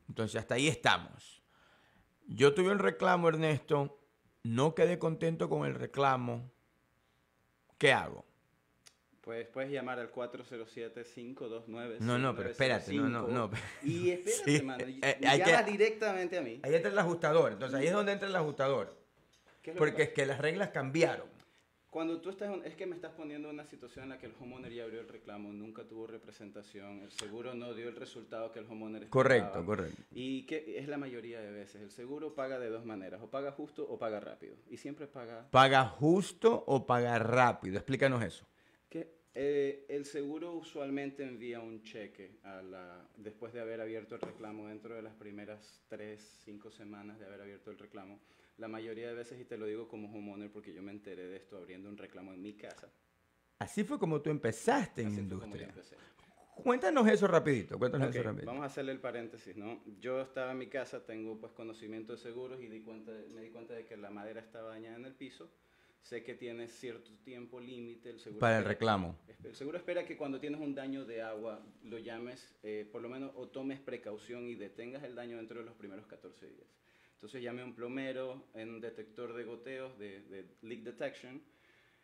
Entonces, hasta ahí estamos. Yo tuve un reclamo, Ernesto, no quedé contento con el reclamo. ¿Qué hago? Pues puedes llamar al 407-529. No, pero espérate, no. Y espérate, sí, mano, llama directamente a mí. Ahí entra el ajustador, entonces ahí es donde entra el ajustador. Porque es que las reglas cambiaron. Cuando tú estás, es que me estás poniendo en una situación en la que el homeowner ya abrió el reclamo, nunca tuvo representación, el seguro no dio el resultado que el homeowner esperaba. Correcto. Y que es la mayoría de veces, el seguro paga de dos maneras, o paga justo o paga rápido. Y siempre paga... ¿Paga justo o paga rápido? Explícanos eso. El seguro usualmente envía un cheque después de haber abierto el reclamo, dentro de las primeras 3-5 semanas de haber abierto el reclamo. La mayoría de veces, y te lo digo como homeowner porque yo me enteré de esto abriendo un reclamo en mi casa. Así fue como tú empezaste en la industria. Cuéntanos eso rapidito, Vamos a hacerle el paréntesis, ¿no? Yo estaba en mi casa, tengo pues conocimiento de seguros y me di cuenta de que la madera estaba dañada en el piso. Sé que tienes cierto tiempo límite. Para el reclamo. El seguro espera que cuando tienes un daño de agua lo llames, por lo menos, o tomes precaución y detengas el daño dentro de los primeros 14 días. Entonces llamé a un plomero, en un detector de goteos, de leak detection.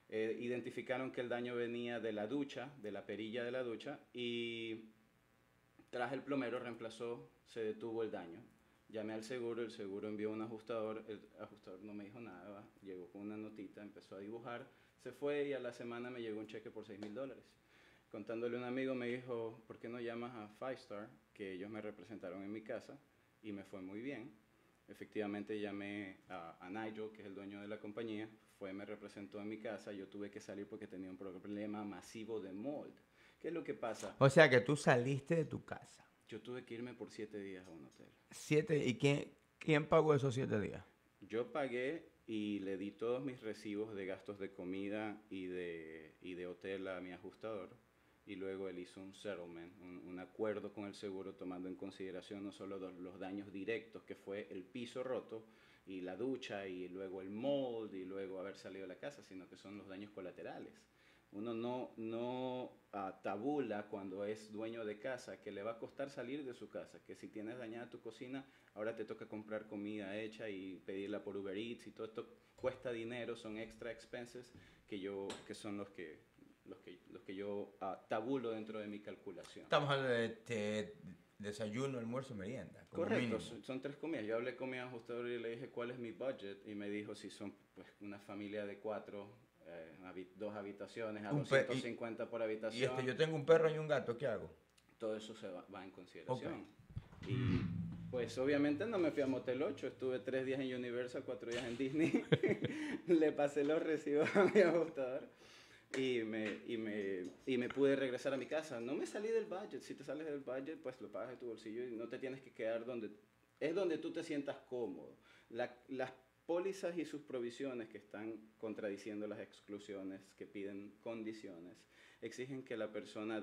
Identificaron que el daño venía de la ducha, de la perilla de la ducha, y tras el plomero reemplazó, se detuvo el daño. Llamé al seguro, el seguro envió un ajustador, el ajustador no me dijo nada, llegó con una notita, empezó a dibujar, se fue y a la semana me llegó un cheque por $6,000. Contándole a un amigo me dijo, ¿por qué no llamas a Five Star? Que ellos me representaron en mi casa y me fue muy bien. Efectivamente llamé a Nigel, que es el dueño de la compañía, me representó en mi casa, yo tuve que salir porque tenía un problema masivo de mold. ¿Qué es lo que pasa? O sea que tú saliste de tu casa. Yo tuve que irme por 7 días a un hotel. ¿Y quién pagó esos 7 días? Yo pagué y le di todos mis recibos de gastos de comida y de hotel a mi ajustador. Y luego él hizo un settlement, un acuerdo con el seguro tomando en consideración no solo los daños directos, que fue el piso roto y la ducha y luego el mold y luego haber salido de la casa, sino que son los daños colaterales. Uno no tabula cuando es dueño de casa que le va a costar salir de su casa, que si tienes dañada tu cocina, ahora te toca comprar comida hecha y pedirla por Uber Eats y todo esto cuesta dinero, son extra expenses que son los que yo tabulo dentro de mi calculación. Estamos hablando de desayuno, almuerzo, merienda. Correcto, son 3 comidas. Yo hablé con mi ajustador y le dije cuál es mi budget y me dijo si son pues una familia de 4, 2 habitaciones a 250 por habitación. Y yo tengo un perro y un gato, ¿qué hago? Todo eso se va en consideración. Okay. Y pues obviamente no me fui a Motel 8, estuve 3 días en Universal, 4 días en Disney. Le pasé los recibos a mi ajustador. Y me pude regresar a mi casa. No me salí del budget. Si te sales del budget, pues lo pagas de tu bolsillo y no te tienes que quedar donde tú te sientas cómodo. Las pólizas y sus provisiones que están contradiciendo las exclusiones, que piden condiciones, exigen que la persona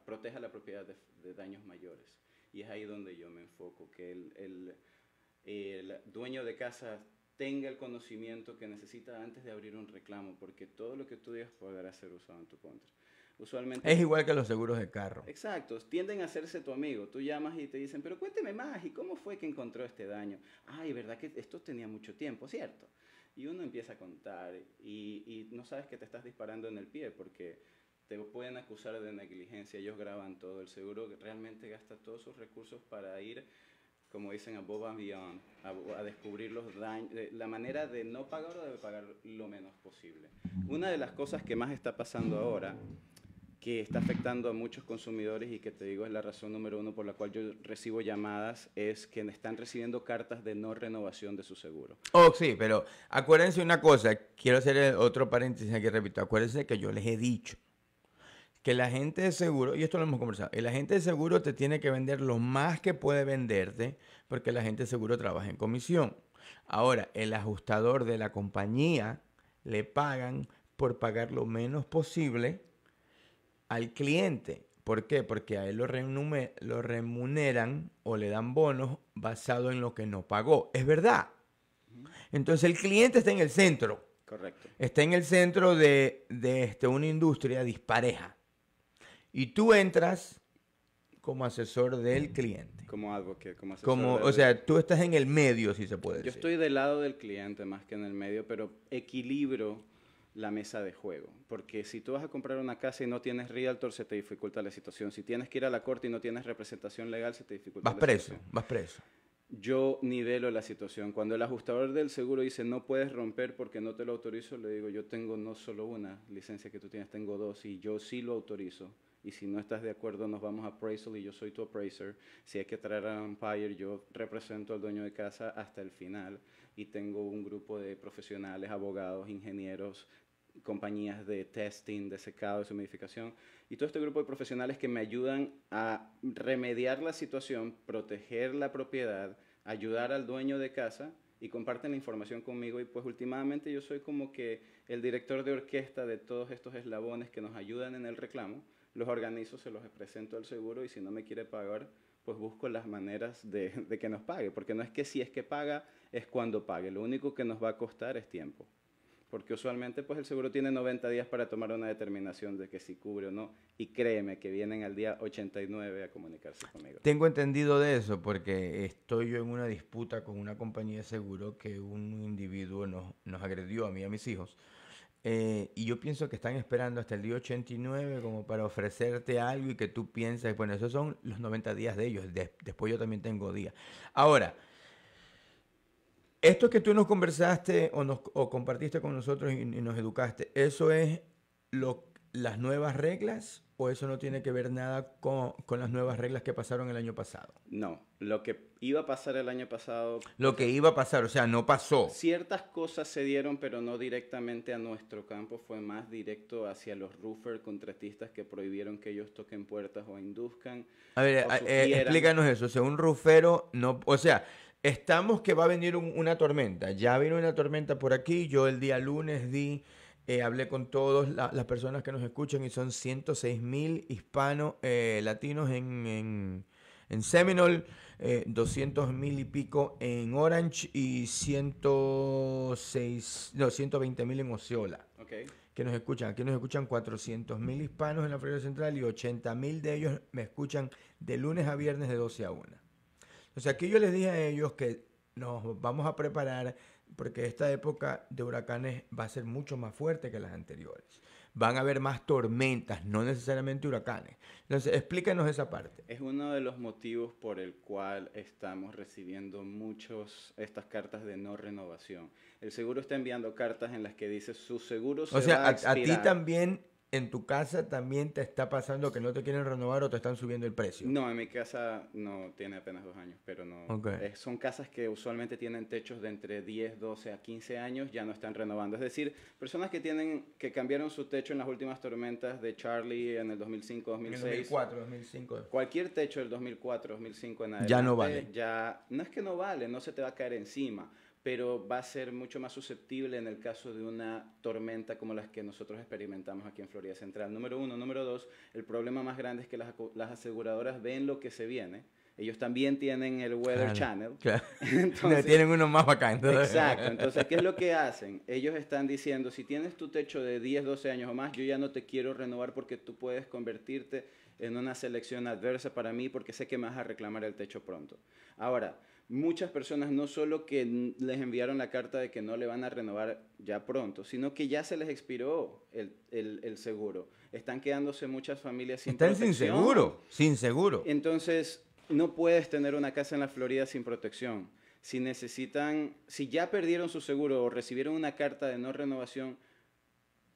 proteja la propiedad de daños mayores. Y es ahí donde yo me enfoco, que el dueño de casa tenga el conocimiento que necesita antes de abrir un reclamo, porque todo lo que tú digas podrá ser usado en tu contra. Usualmente es igual que los seguros de carro. Exacto, tienden a hacerse tu amigo. Tú llamas y te dicen, pero cuénteme más, ¿y cómo fue que encontró este daño? Ay, ¿verdad que esto tenía mucho tiempo, cierto? Y uno empieza a contar y no sabes que te estás disparando en el pie, porque te pueden acusar de negligencia. Ellos graban todo. El seguro realmente gasta todos sus recursos para ir, como dicen, above and beyond, a descubrir los daños, la manera de no pagar o de pagar lo menos posible. Una de las cosas que más está pasando ahora, que está afectando a muchos consumidores y que te digo es la razón número 1 por la cual yo recibo llamadas, es que están recibiendo cartas de no renovación de su seguro. Oh, sí, pero acuérdense una cosa, quiero hacer otro paréntesis aquí, repito, acuérdense que yo les he dicho que la gente de seguro, y esto lo hemos conversado, el agente de seguro te tiene que vender lo más que puede venderte, porque el agente de seguro trabaja en comisión. Ahora, el ajustador de la compañía le pagan por pagar lo menos posible al cliente. ¿Por qué? Porque a él lo remuneran o le dan bonos basado en lo que no pagó. Es verdad. Entonces el cliente está en el centro. Correcto. Está en el centro de una industria dispareja. Y tú entras como asesor del cliente. Como advocate, como asesor. O sea, tú estás en el medio, si se puede decir. Yo estoy del lado del cliente más que en el medio, pero equilibro la mesa de juego. Porque si tú vas a comprar una casa y no tienes realtor, se te dificulta la situación. Si tienes que ir a la corte y no tienes representación legal, se te dificulta la situación. Vas preso. Yo nivelo la situación. Cuando el ajustador del seguro dice no puedes romper porque no te lo autorizo, le digo yo tengo no solo una licencia que tú tienes, tengo 2 y yo sí lo autorizo. Y si no estás de acuerdo, nos vamos a appraisal y yo soy tu appraiser. Si hay que traer a umpire, yo represento al dueño de casa hasta el final y tengo un grupo de profesionales, abogados, ingenieros, compañías de testing, de secado, de humidificación y todo este grupo de profesionales que me ayudan a remediar la situación, proteger la propiedad, ayudar al dueño de casa y comparten la información conmigo y pues últimamente yo soy como que el director de orquesta de todos estos eslabones que nos ayudan en el reclamo. Los organizo, se los presento al seguro y si no me quiere pagar, pues busco las maneras de que nos pague. Porque no es que si es que paga, es cuando pague. Lo único que nos va a costar es tiempo. Porque usualmente pues el seguro tiene 90 días para tomar una determinación de que si cubre o no. Y créeme que vienen al día 89 a comunicarse conmigo. Tengo entendido de eso porque estoy yo en una disputa con una compañía de seguro que un individuo nos agredió a mí y a mis hijos. Y yo pienso que están esperando hasta el día 89 como para ofrecerte algo y que tú pienses, bueno, esos son los 90 días de ellos, después yo también tengo días. Ahora, esto que tú nos conversaste o compartiste con nosotros y nos educaste, ¿eso es las nuevas reglas o eso no tiene que ver nada con las nuevas reglas que pasaron el año pasado? No, lo que iba a pasar el año pasado... Lo que iba a pasar, o sea, no pasó. Ciertas cosas se dieron, pero no directamente a nuestro campo, fue más directo hacia los roofer contratistas que prohibieron que ellos toquen puertas o induzcan. A ver, explícanos eso, o sea, un roofero no... O sea, estamos que va a venir una tormenta, ya vino una tormenta por aquí, yo el día lunes hablé con todas las personas que nos escuchan y son 106,000 hispanos, latinos en Seminole, 200,000 y pico en Orange y 120,000 en Osceola. Okay. que nos escuchan. Aquí nos escuchan 400.000 hispanos en la Florida Central y 80.000 de ellos me escuchan de lunes a viernes de 12 a 1. Entonces aquí yo les dije a ellos que nos vamos a preparar porque esta época de huracanes va a ser mucho más fuerte que las anteriores. Van a haber más tormentas, no necesariamente huracanes. Entonces, explícanos esa parte. Es uno de los motivos por el cual estamos recibiendo estas cartas de no renovación. El seguro está enviando cartas en las que dice su seguro se va a expirar. A ti también, en tu casa, también te está pasando que no te quieren renovar o te están subiendo el precio. No, en mi casa no tiene apenas 2 años, pero no. Okay. Son casas que usualmente tienen techos de entre 10, 12 a 15 años, ya no están renovando. Es decir, personas que cambiaron su techo en las últimas tormentas de Charlie en el 2005, 2006. En el 2004, 2005. Cualquier techo del 2004, 2005 en adelante. Ya no vale. No es que no vale, no se te va a caer encima, pero va a ser mucho más susceptible en el caso de una tormenta como las que nosotros experimentamos aquí en Florida Central. Número 1. Número 2, el problema más grande es que las aseguradoras ven lo que se viene. Ellos también tienen el Weather Channel. Claro. Entonces, tienen uno más bacán. Entonces. Exacto. Entonces, ¿qué es lo que hacen? Ellos están diciendo, si tienes tu techo de 10, 12 años o más, yo ya no te quiero renovar porque tú puedes convertirte en una selección adversa para mí porque sé que me vas a reclamar el techo pronto. Ahora, muchas personas no solo que les enviaron la carta de que no le van a renovar ya pronto, sino que ya se les expiró el seguro. Están quedándose muchas familias sin protección. Están sin seguro. Entonces, no puedes tener una casa en la Florida sin protección. Si ya perdieron su seguro o recibieron una carta de no renovación,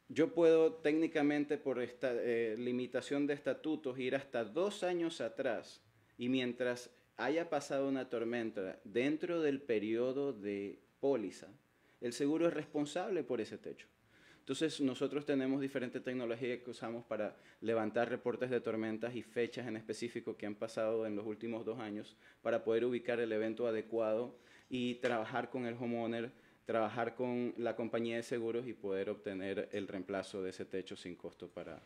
yo puedo técnicamente por esta limitación de estatutos ir hasta 2 años atrás y mientras haya pasado una tormenta dentro del periodo de póliza, el seguro es responsable por ese techo. Entonces, nosotros tenemos diferentes tecnologías que usamos para levantar reportes de tormentas y fechas en específico que han pasado en los últimos 2 años para poder ubicar el evento adecuado y trabajar con el homeowner, trabajar con la compañía de seguros y poder obtener el reemplazo de ese techo sin costo para...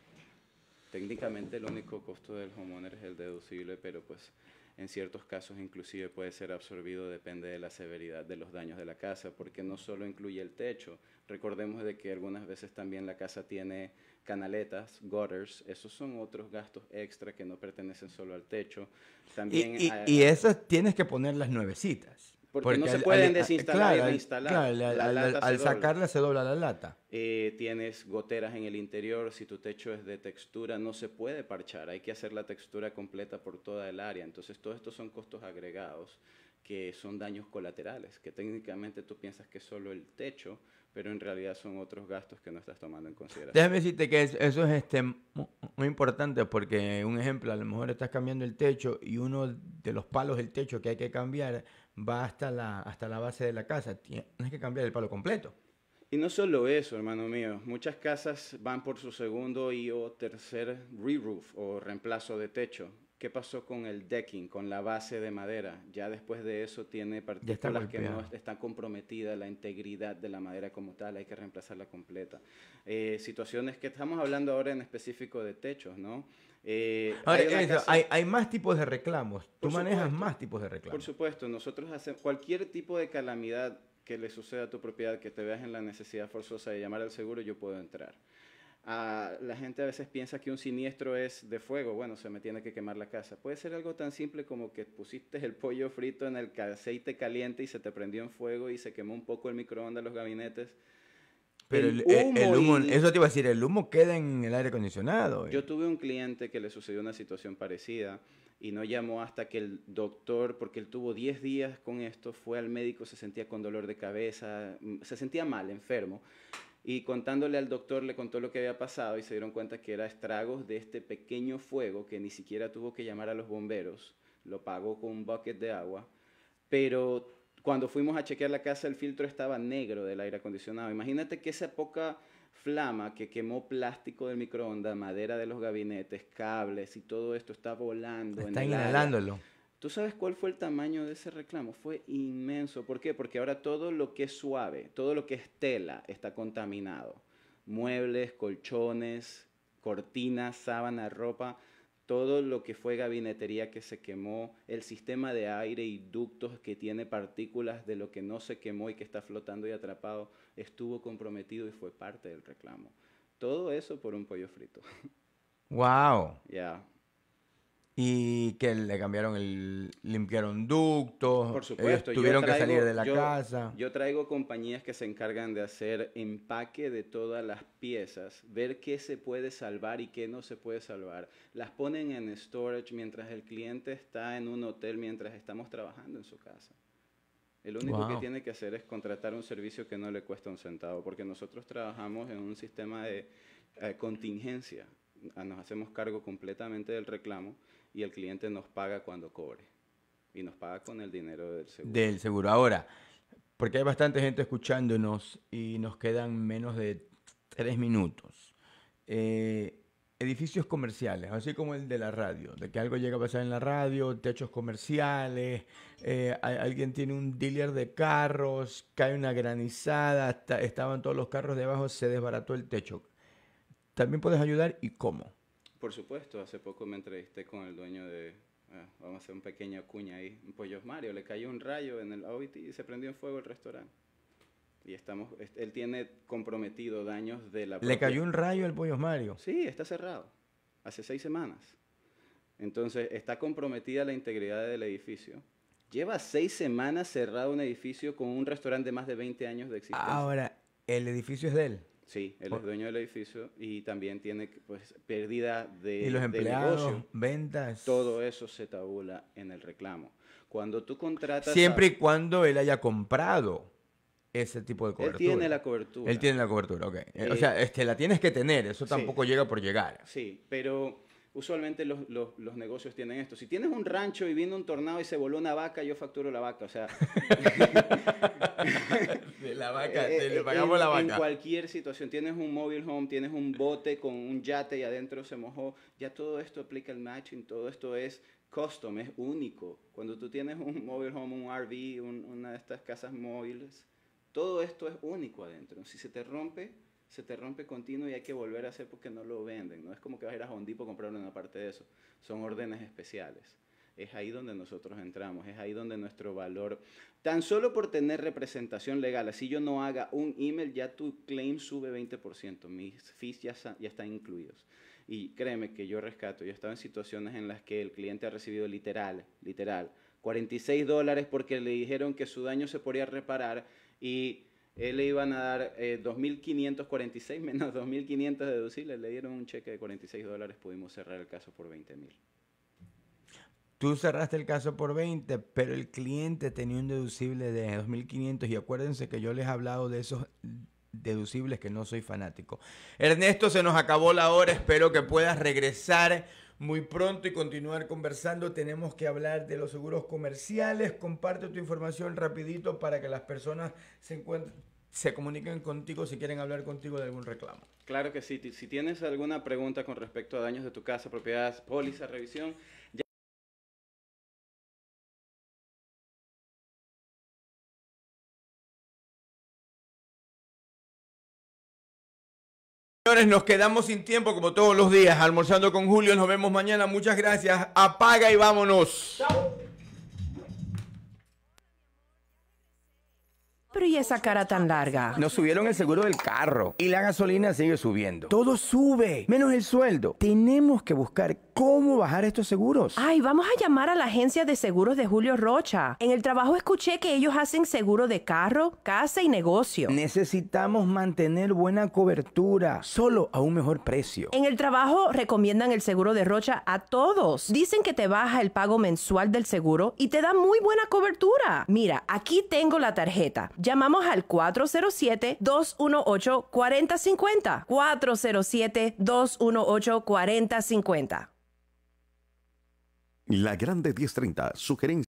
Técnicamente, el único costo del homeowner es el deducible, pero pues en ciertos casos inclusive puede ser absorbido, depende de la severidad de los daños de la casa, porque no solo incluye el techo. Recordemos de que algunas veces también la casa tiene canaletas, gutters, esos son otros gastos extra que no pertenecen solo al techo. También y esas tienes que ponerlas nuevecitas. Porque no se pueden desinstalar y reinstalar. Claro, al sacarla se dobla la lata. Tienes goteras en el interior. Si tu techo es de textura, no se puede parchar. Hay que hacer la textura completa por toda el área. Entonces, todos estos son costos agregados que son daños colaterales, que técnicamente tú piensas que es solo el techo, pero en realidad son otros gastos que no estás tomando en consideración. Déjame decirte que eso es muy importante porque, un ejemplo, a lo mejor estás cambiando el techo y uno de los palos del techo que hay que cambiar va hasta la base de la casa. Tienes que cambiar el palo completo. Y no solo eso, hermano mío. Muchas casas van por su segundo o tercer re-roof o reemplazo de techo. ¿Qué pasó con el decking, con la base de madera? Ya después de eso tiene partículas que no están comprometidas, la integridad de la madera como tal, hay que reemplazarla completa. Situaciones que estamos hablando ahora en específico de techos, ¿no? Hay más tipos de reclamos. Tú manejas más tipos de reclamos. Por supuesto, nosotros hacemos cualquier tipo de calamidad que le suceda a tu propiedad, que te veas en la necesidad forzosa de llamar al seguro, yo puedo entrar. La gente a veces piensa que un siniestro es de fuego, bueno, se me tiene que quemar la casa. Puede ser algo tan simple como que pusiste el pollo frito en el aceite caliente y se te prendió en fuego y se quemó un poco el microondas, los gabinetes. Pero el humo, eso te iba a decir, el humo queda en el aire acondicionado. Yo tuve un cliente que le sucedió una situación parecida y no llamó hasta que el doctor, porque él tuvo 10 días con esto, fue al médico, se sentía con dolor de cabeza, se sentía mal, enfermo. Y contándole al doctor, le contó lo que había pasado y se dieron cuenta que era estragos de este pequeño fuego que ni siquiera tuvo que llamar a los bomberos. Lo pagó con un bucket de agua. Pero cuando fuimos a chequear la casa, el filtro estaba negro del aire acondicionado. Imagínate que esa poca flama que quemó plástico del microondas, madera de los gabinetes, cables y todo esto está volando. Está inhalándolo. ¿Tú sabes cuál fue el tamaño de ese reclamo? Fue inmenso. ¿Por qué? Porque ahora todo lo que es suave, todo lo que es tela está contaminado. Muebles, colchones, cortinas, sábanas, ropa, todo lo que fue gabinetería que se quemó, el sistema de aire y ductos que tiene partículas de lo que no se quemó y que está flotando y atrapado, estuvo comprometido y fue parte del reclamo. Todo eso por un pollo frito. Wow. Ya. Y que le cambiaron limpiaron ductos. Por supuesto. Ellos tuvieron que salir de la casa. Yo traigo compañías que se encargan de hacer empaque de todas las piezas, ver qué se puede salvar y qué no se puede salvar. Las ponen en storage mientras el cliente está en un hotel, mientras estamos trabajando en su casa. El único que tiene que hacer es contratar un servicio que no le cuesta un centavo, porque nosotros trabajamos en un sistema de contingencia. Nos hacemos cargo completamente del reclamo y el cliente nos paga cuando cobre. Y nos paga con el dinero del seguro. Del seguro. Ahora, porque hay bastante gente escuchándonos y nos quedan menos de 3 minutos. Edificios comerciales, así como el de la radio, de que algo llega a pasar en la radio, techos comerciales, alguien tiene un dealer de carros, cae una granizada, estaban todos los carros debajo, se desbarató el techo. ¿También puedes ayudar y cómo? Por supuesto, hace poco me entrevisté con el dueño de, vamos a hacer un pequeño cuña ahí, en Pollos Mario, le cayó un rayo en el OIT y se prendió en fuego el restaurante. Y él tiene comprometido daños de la propia... ¿Le cayó un rayo al Pollos Mario? Sí, está cerrado, hace 6 semanas. Entonces, está comprometida la integridad del edificio. Lleva 6 semanas cerrado un edificio con un restaurante de más de 20 años de existencia. Ahora, ¿el edificio es de él? Sí, él es dueño del edificio y también tiene pues, pérdida de ¿Y los empleados, negocio. ventas? Todo eso se tabula en el reclamo. Cuando tú contratas... Siempre y cuando él haya comprado ese tipo de cobertura. Él tiene la cobertura. Él tiene la cobertura, ok. O sea, la tienes que tener, eso tampoco llega por llegar. Sí, pero usualmente los negocios tienen esto. Si tienes un rancho y vino un tornado y se voló una vaca, yo facturo la vaca, o sea... La vaca, le pagamos la vaca. En cualquier situación, tienes un mobile home, tienes un bote con un yate y adentro se mojó, ya todo esto aplica el matching, todo esto es custom, es único. Cuando tú tienes un mobile home, un RV, una de estas casas móviles, todo esto es único adentro. Si se te rompe continuo y hay que volver a hacer porque no lo venden. No es como que vas a ir a Home Depot a comprar una parte de eso. Son órdenes especiales. Es ahí donde nosotros entramos, es ahí donde nuestro valor, tan solo por tener representación legal, así yo no haga un email, ya tu claim sube 20%, mis fees ya están incluidos. Y créeme que yo rescato, yo he estado en situaciones en las que el cliente ha recibido literal, $46 porque le dijeron que su daño se podía reparar y él le iban a dar 2.546 menos 2.500 deducibles, le dieron un cheque de $46, pudimos cerrar el caso por 20.000. Tú cerraste el caso por 20, pero el cliente tenía un deducible de 2.500 y acuérdense que yo les he hablado de esos deducibles que no soy fanático. Ernesto, se nos acabó la hora, espero que puedas regresar muy pronto y continuar conversando. Tenemos que hablar de los seguros comerciales. Comparte tu información rapidito para que las personas se comuniquen contigo si quieren hablar contigo de algún reclamo. Claro que sí. Si tienes alguna pregunta con respecto a daños de tu casa, propiedades, póliza, revisión, Señores, nos quedamos sin tiempo como todos los días. Almorzando con Julio, nos vemos mañana. Muchas gracias. Apaga y vámonos. Chao. Pero ¿y esa cara tan larga? Nos subieron el seguro del carro y la gasolina sigue subiendo. Todo sube, menos el sueldo. Tenemos que buscar cómo bajar estos seguros. Ay, vamos a llamar a la agencia de seguros de Julio Rocha. En el trabajo escuché que ellos hacen seguro de carro, casa y negocio. Necesitamos mantener buena cobertura, solo a un mejor precio. En el trabajo recomiendan el seguro de Rocha a todos. Dicen que te baja el pago mensual del seguro y te da muy buena cobertura. Mira, aquí tengo la tarjeta. Llamamos al 407-218-4050. 407-218-4050. La Grande 1030, sugerencia.